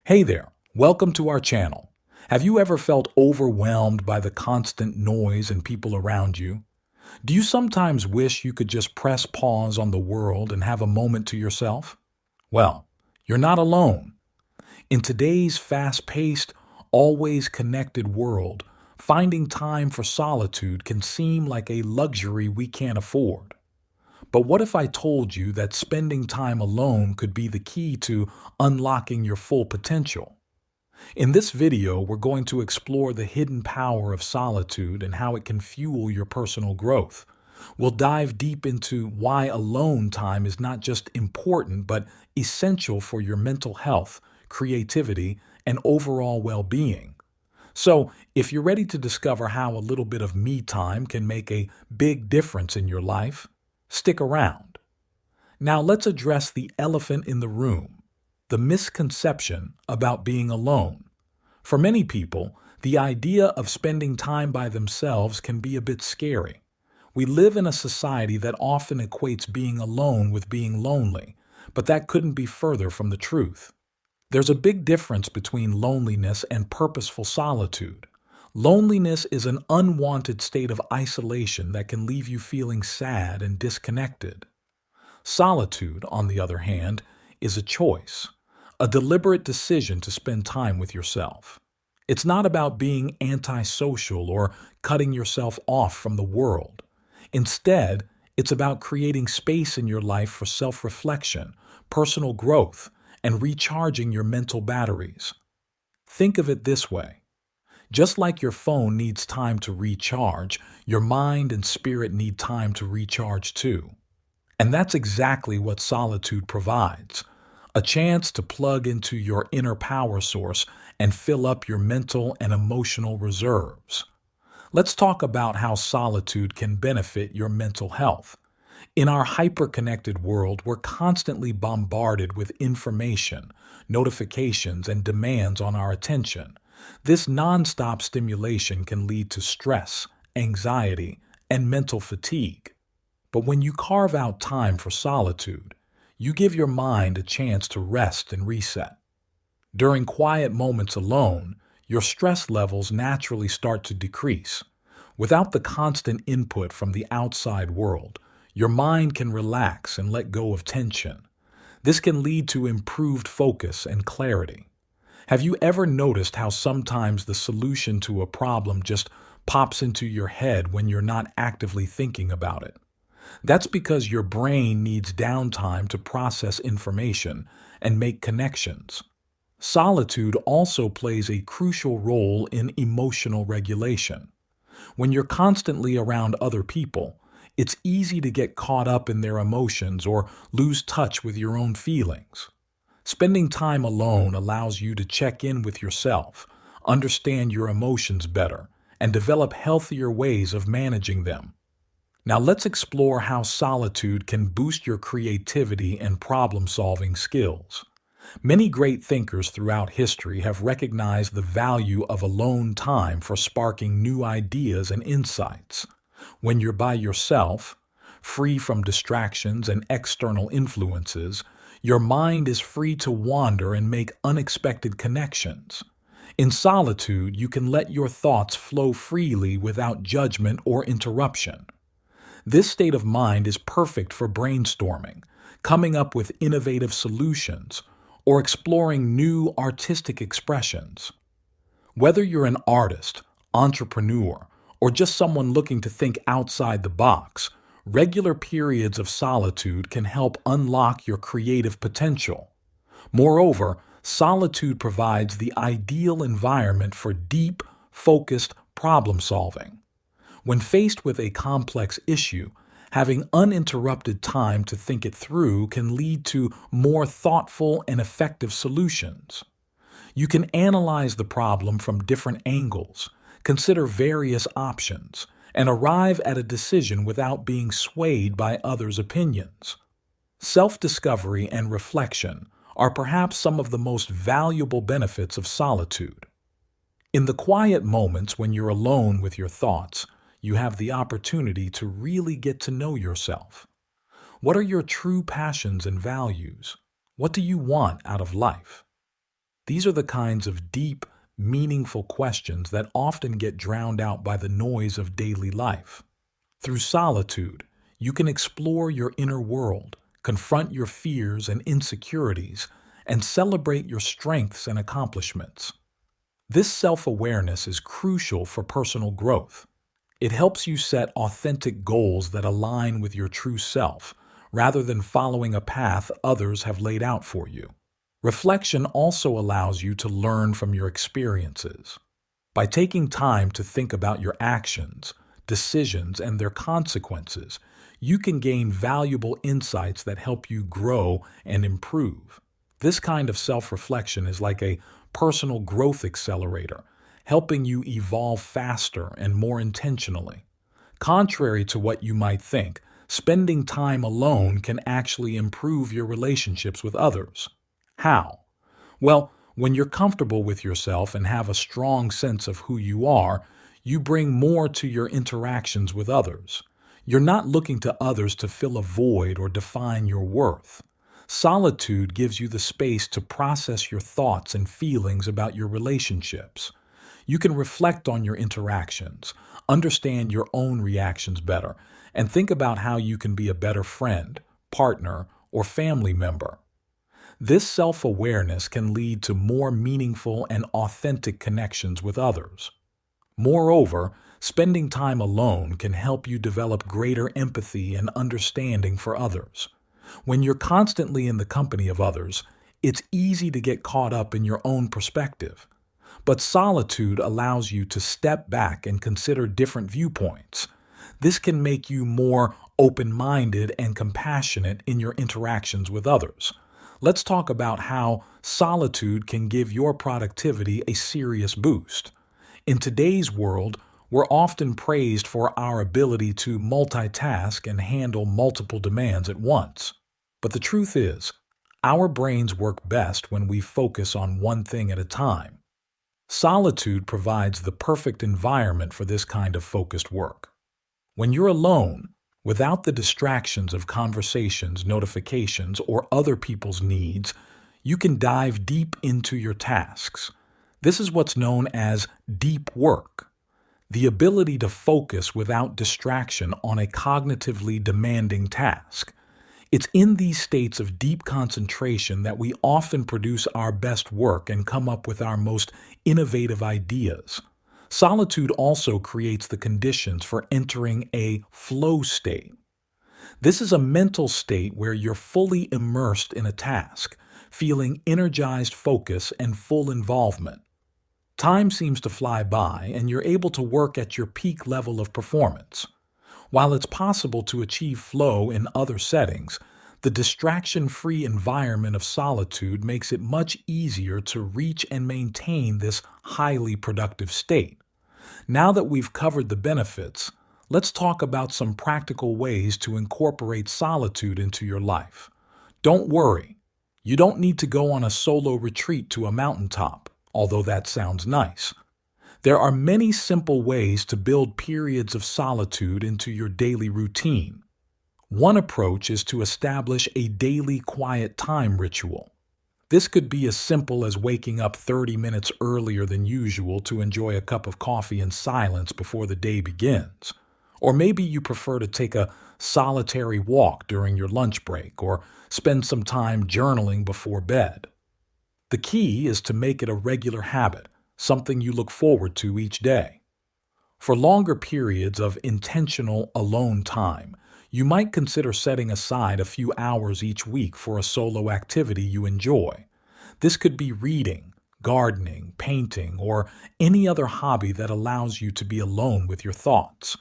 Hey there, welcome to our channel. Have you ever felt overwhelmed by the constant noise and people around you? Do you sometimes wish you could just press pause on the world and have a moment to yourself? Well, you're not alone. In today's fast-paced, always connected world, finding time for solitude can seem like a luxury we can't afford. But what if I told you that spending time alone could be the key to unlocking your full potential? In this video, we're going to explore the hidden power of solitude and how it can fuel your personal growth. We'll dive deep into why alone time is not just important, but essential for your mental health, creativity, and overall well-being. So, if you're ready to discover how a little bit of me time can make a big difference in your life, stick around. Now, let's address the elephant in the room, the misconception about being alone. For many people, the idea of spending time by themselves can be a bit scary. We live in a society that often equates being alone with being lonely, but that couldn't be further from the truth. There's a big difference between loneliness and purposeful solitude. Loneliness is an unwanted state of isolation that can leave you feeling sad and disconnected. Solitude, on the other hand, is a choice, a deliberate decision to spend time with yourself. It's not about being antisocial or cutting yourself off from the world. Instead, it's about creating space in your life for self-reflection, personal growth, and recharging your mental batteries. Think of it this way. Just like your phone needs time to recharge, your mind and spirit need time to recharge too. And that's exactly what solitude provides, a chance to plug into your inner power source and fill up your mental and emotional reserves. Let's talk about how solitude can benefit your mental health. In our hyper-connected world, we're constantly bombarded with information, notifications, and demands on our attention. This nonstop stimulation can lead to stress, anxiety, and mental fatigue. But when you carve out time for solitude, you give your mind a chance to rest and reset. During quiet moments alone, your stress levels naturally start to decrease. Without the constant input from the outside world, your mind can relax and let go of tension. This can lead to improved focus and clarity. Have you ever noticed how sometimes the solution to a problem just pops into your head when you're not actively thinking about it? That's because your brain needs downtime to process information and make connections. Solitude also plays a crucial role in emotional regulation. When you're constantly around other people, it's easy to get caught up in their emotions or lose touch with your own feelings. Spending time alone allows you to check in with yourself, understand your emotions better, and develop healthier ways of managing them. Now let's explore how solitude can boost your creativity and problem-solving skills. Many great thinkers throughout history have recognized the value of alone time for sparking new ideas and insights. When you're by yourself, free from distractions and external influences, your mind is free to wander and make unexpected connections. In solitude, you can let your thoughts flow freely without judgment or interruption. This state of mind is perfect for brainstorming, coming up with innovative solutions, or exploring new artistic expressions. Whether you're an artist, entrepreneur, or just someone looking to think outside the box, regular periods of solitude can help unlock your creative potential. Moreover, solitude provides the ideal environment for deep, focused problem solving. When faced with a complex issue, having uninterrupted time to think it through can lead to more thoughtful and effective solutions. You can analyze the problem from different angles, consider various options, and arrive at a decision without being swayed by others' opinions. Self-discovery and reflection are perhaps some of the most valuable benefits of solitude. In the quiet moments when you're alone with your thoughts, you have the opportunity to really get to know yourself. What are your true passions and values? What do you want out of life? These are the kinds of deep, meaningful questions that often get drowned out by the noise of daily life. Through solitude, you can explore your inner world, confront your fears and insecurities, and celebrate your strengths and accomplishments. This self-awareness is crucial for personal growth. It helps you set authentic goals that align with your true self, rather than following a path others have laid out for you. Reflection also allows you to learn from your experiences. By taking time to think about your actions, decisions, and their consequences, you can gain valuable insights that help you grow and improve. This kind of self-reflection is like a personal growth accelerator, helping you evolve faster and more intentionally. Contrary to what you might think, spending time alone can actually improve your relationships with others. How? Well, when you're comfortable with yourself and have a strong sense of who you are, you bring more to your interactions with others. You're not looking to others to fill a void or define your worth. Solitude gives you the space to process your thoughts and feelings about your relationships. You can reflect on your interactions, understand your own reactions better, and think about how you can be a better friend, partner, or family member. This self-awareness can lead to more meaningful and authentic connections with others. Moreover, spending time alone can help you develop greater empathy and understanding for others. When you're constantly in the company of others, it's easy to get caught up in your own perspective. But solitude allows you to step back and consider different viewpoints. This can make you more open-minded and compassionate in your interactions with others. Let's talk about how solitude can give your productivity a serious boost. In today's world, we're often praised for our ability to multitask and handle multiple demands at once. But the truth is, our brains work best when we focus on one thing at a time. Solitude provides the perfect environment for this kind of focused work. When you're alone, without the distractions of conversations, notifications, or other people's needs, you can dive deep into your tasks. This is what's known as deep work, the ability to focus without distraction on a cognitively demanding task. It's in these states of deep concentration that we often produce our best work and come up with our most innovative ideas. Solitude also creates the conditions for entering a flow state. This is a mental state where you're fully immersed in a task, feeling energized focus and full involvement. Time seems to fly by, and you're able to work at your peak level of performance. While it's possible to achieve flow in other settings, the distraction-free environment of solitude makes it much easier to reach and maintain this highly productive state. Now that we've covered the benefits, let's talk about some practical ways to incorporate solitude into your life. Don't worry, you don't need to go on a solo retreat to a mountaintop, although that sounds nice. There are many simple ways to build periods of solitude into your daily routine. One approach is to establish a daily quiet time ritual. This could be as simple as waking up 30 minutes earlier than usual to enjoy a cup of coffee in silence before the day begins. Or maybe you prefer to take a solitary walk during your lunch break or spend some time journaling before bed. The key is to make it a regular habit, something you look forward to each day. For longer periods of intentional alone time, you might consider setting aside a few hours each week for a solo activity you enjoy. This could be reading, gardening, painting, or any other hobby that allows you to be alone with your thoughts.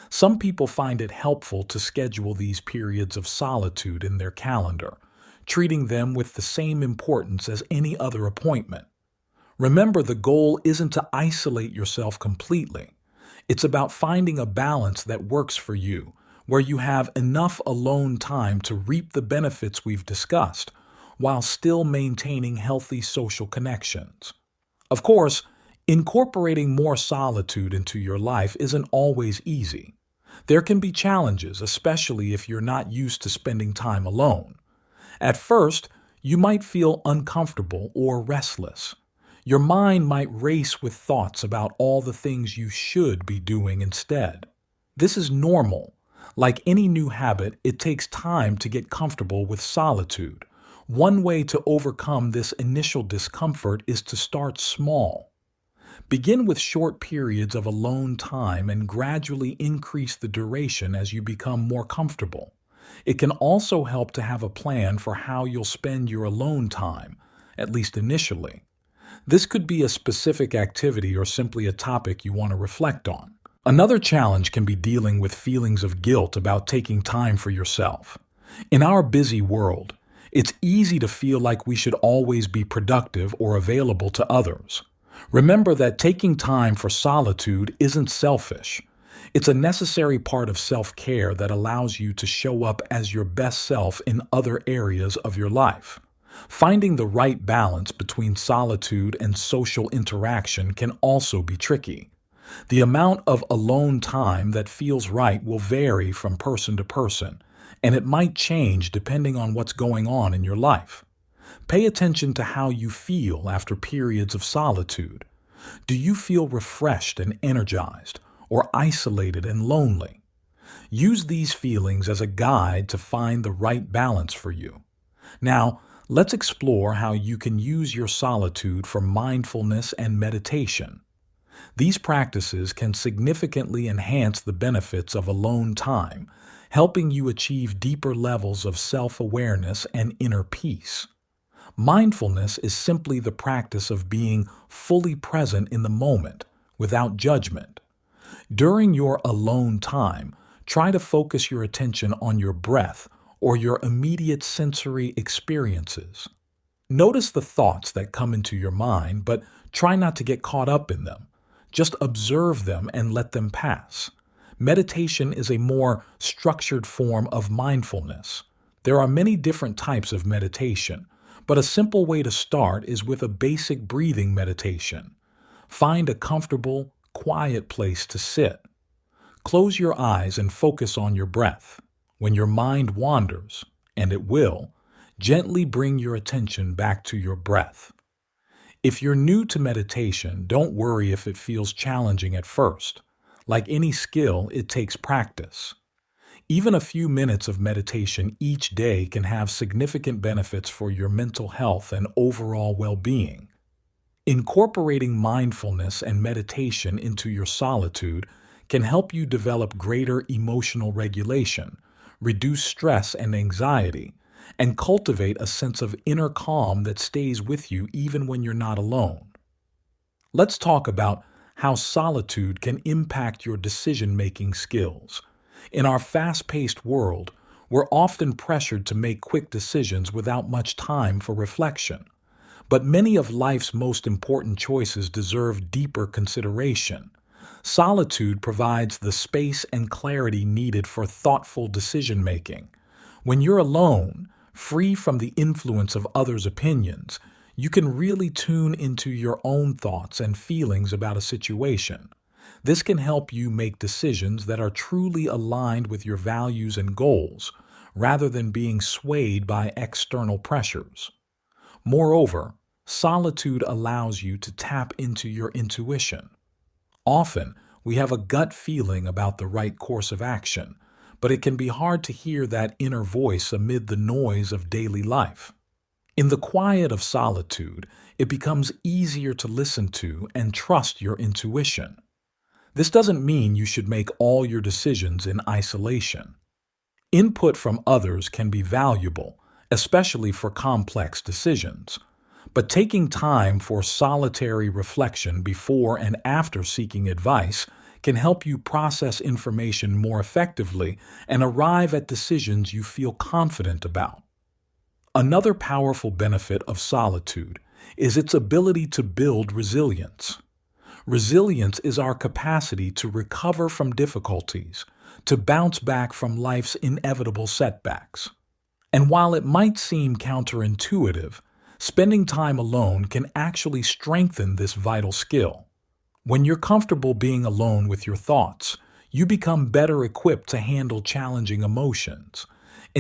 Some people find it helpful to schedule these periods of solitude in their calendar, treating them with the same importance as any other appointment. Remember, the goal isn't to isolate yourself completely. It's about finding a balance that works for you, where you have enough alone time to reap the benefits we've discussed, while still maintaining healthy social connections. Of course, incorporating more solitude into your life isn't always easy. There can be challenges, especially if you're not used to spending time alone. At first, You might feel uncomfortable or restless. Your mind might race with thoughts about all the things you should be doing instead. This is normal. Like any new habit, it takes time to get comfortable with solitude. One way to overcome this initial discomfort is to start small. Begin with short periods of alone time and gradually increase the duration as you become more comfortable. It can also help to have a plan for how you'll spend your alone time, at least initially. This could be a specific activity or simply a topic you want to reflect on. Another challenge can be dealing with feelings of guilt about taking time for yourself. In our busy world, it's easy to feel like we should always be productive or available to others. Remember that taking time for solitude isn't selfish. It's a necessary part of self-care that allows you to show up as your best self in other areas of your life. Finding the right balance between solitude and social interaction can also be tricky. The amount of alone time that feels right will vary from person to person, and it might change depending on what's going on in your life. Pay attention to how you feel after periods of solitude. Do you feel refreshed and energized, or isolated and lonely? Use these feelings as a guide to find the right balance for you. Now, let's explore how you can use your solitude for mindfulness and meditation. These practices can significantly enhance the benefits of alone time, helping you achieve deeper levels of self-awareness and inner peace. Mindfulness is simply the practice of being fully present in the moment, without judgment. During your alone time, try to focus your attention on your breath or your immediate sensory experiences. Notice the thoughts that come into your mind, but try not to get caught up in them. Just observe them and let them pass. Meditation is a more structured form of mindfulness. There are many different types of meditation, but a simple way to start is with a basic breathing meditation. Find a comfortable, quiet place to sit. Close your eyes and focus on your breath. When your mind wanders, and it will, gently bring your attention back to your breath. If you're new to meditation, don't worry if it feels challenging at first. Like any skill, it takes practice. Even a few minutes of meditation each day can have significant benefits for your mental health and overall well-being. Incorporating mindfulness and meditation into your solitude can help you develop greater emotional regulation, reduce stress and anxiety, and cultivate a sense of inner calm that stays with you even when you're not alone. Let's talk about how solitude can impact your decision-making skills. In our fast-paced world, we're often pressured to make quick decisions without much time for reflection. But many of life's most important choices deserve deeper consideration. Solitude provides the space and clarity needed for thoughtful decision-making. When you're alone, free from the influence of others' opinions, you can really tune into your own thoughts and feelings about a situation. This can help you make decisions that are truly aligned with your values and goals, rather than being swayed by external pressures. Moreover, solitude allows you to tap into your intuition. Often, we have a gut feeling about the right course of action, but it can be hard to hear that inner voice amid the noise of daily life. In the quiet of solitude, it becomes easier to listen to and trust your intuition. This doesn't mean you should make all your decisions in isolation. Input from others can be valuable, especially for complex decisions. But taking time for solitary reflection before and after seeking advice can help you process information more effectively and arrive at decisions you feel confident about. Another powerful benefit of solitude is its ability to build resilience. Resilience is our capacity to recover from difficulties, to bounce back from life's inevitable setbacks. And while it might seem counterintuitive, spending time alone can actually strengthen this vital skill. When you're comfortable being alone with your thoughts, you become better equipped to handle challenging emotions.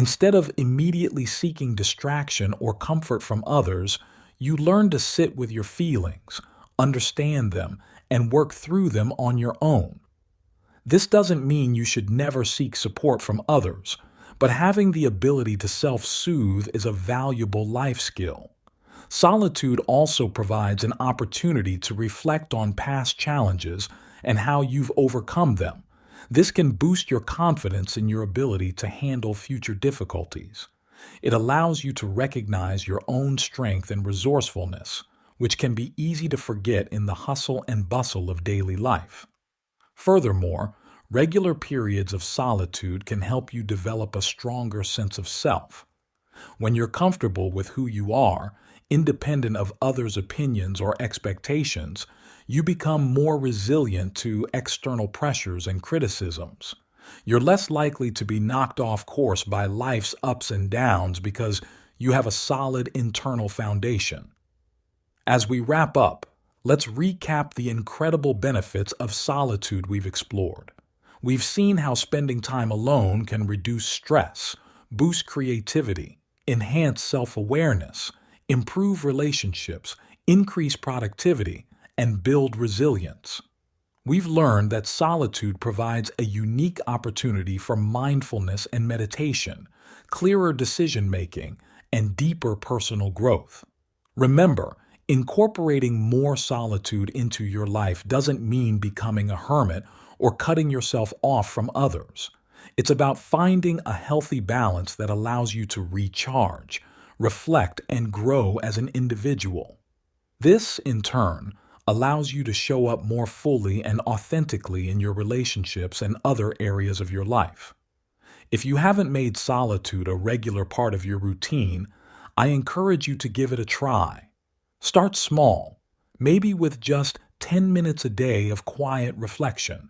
Instead of immediately seeking distraction or comfort from others, you learn to sit with your feelings, understand them, and work through them on your own. This doesn't mean you should never seek support from others, but having the ability to self-soothe is a valuable life skill. Solitude also provides an opportunity to reflect on past challenges and how you've overcome them. This can boost your confidence in your ability to handle future difficulties. It allows you to recognize your own strength and resourcefulness, which can be easy to forget in the hustle and bustle of daily life. Furthermore, regular periods of solitude can help you develop a stronger sense of self. When you're comfortable with who you are, independent of others' opinions or expectations, you become more resilient to external pressures and criticisms. You're less likely to be knocked off course by life's ups and downs because you have a solid internal foundation. As we wrap up, let's recap the incredible benefits of solitude we've explored. We've seen how spending time alone can reduce stress, boost creativity, enhance self-awareness, improve relationships, increase productivity, and build resilience. We've learned that solitude provides a unique opportunity for mindfulness and meditation, clearer decision-making, and deeper personal growth. Remember, incorporating more solitude into your life doesn't mean becoming a hermit or cutting yourself off from others. It's about finding a healthy balance that allows you to recharge, reflect, and grow as an individual. This, in turn, allows you to show up more fully and authentically in your relationships and other areas of your life. If you haven't made solitude a regular part of your routine, I encourage you to give it a try. Start small, maybe with just 10 minutes a day of quiet reflection.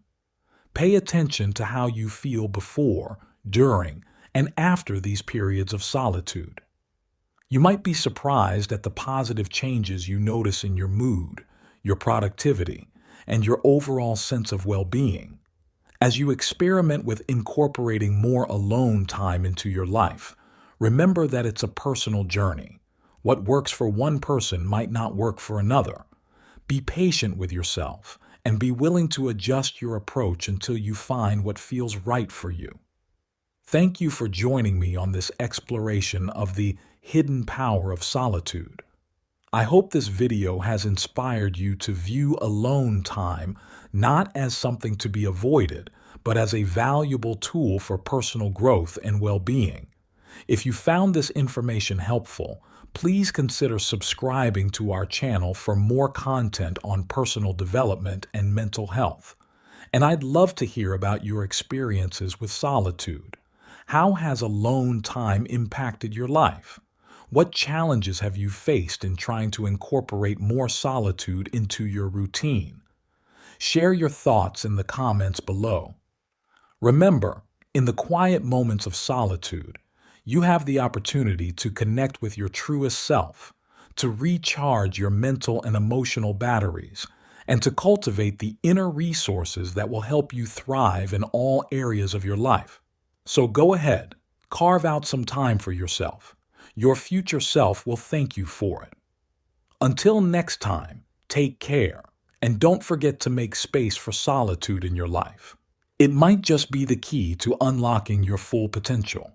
Pay attention to how you feel before, during, and after these periods of solitude. You might be surprised at the positive changes you notice in your mood, your productivity, and your overall sense of well-being. As you experiment with incorporating more alone time into your life, remember that it's a personal journey. What works for one person might not work for another. Be patient with yourself and be willing to adjust your approach until you find what feels right for you. Thank you for joining me on this exploration of the hidden power of solitude. I hope this video has inspired you to view alone time not as something to be avoided, but as a valuable tool for personal growth and well-being. If you found this information helpful, please consider subscribing to our channel for more content on personal development and mental health. And I'd love to hear about your experiences with solitude. How has alone time impacted your life? What challenges have you faced in trying to incorporate more solitude into your routine? Share your thoughts in the comments below. Remember, in the quiet moments of solitude, you have the opportunity to connect with your truest self, to recharge your mental and emotional batteries, and to cultivate the inner resources that will help you thrive in all areas of your life. So go ahead, carve out some time for yourself. Your future self will thank you for it. Until next time, take care, and don't forget to make space for solitude in your life. It might just be the key to unlocking your full potential.